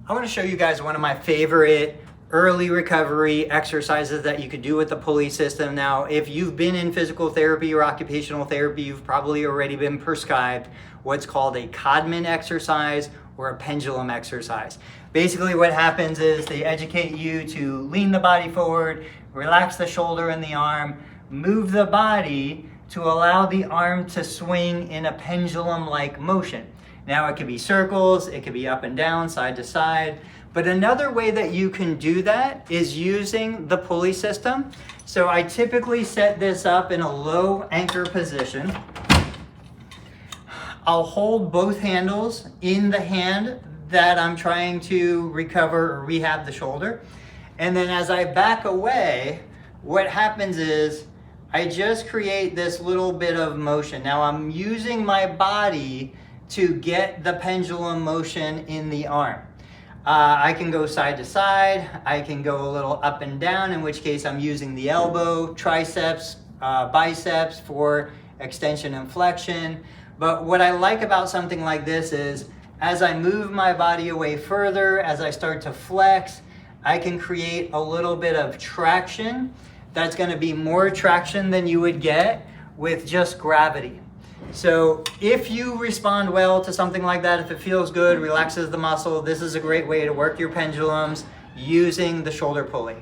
I want to show you guys one of my favorite early recovery exercises that you could do with the pulley system. Now, if you've been in physical therapy or occupational therapy, you've probably already been prescribed what's called a Codman exercise or a pendulum exercise. Basically what happens is they educate you to lean the body forward, relax the shoulder and the arm, move the body to allow the arm to swing in a pendulum-like motion. Now it could be circles, it could be up and down, side to side. But another way that you can do that is using the pulley system. So I typically set this up in a low anchor position. I'll hold both handles in the hand that I'm trying to recover or rehab the shoulder. And then as I back away, what happens is I just create this little bit of motion. Now I'm using my body to get the pendulum motion in the arm. I can go side to side, I can go a little up and down, in which case I'm using the elbow, triceps, biceps for extension and flexion. But what I like about something like this is as I move my body away further, as I start to flex, I can create a little bit of traction. That's going to be more traction than you would get with just gravity. So if you respond well to something like that, if it feels good, relaxes the muscle, this is a great way to work your pendulums using the shoulder pulley.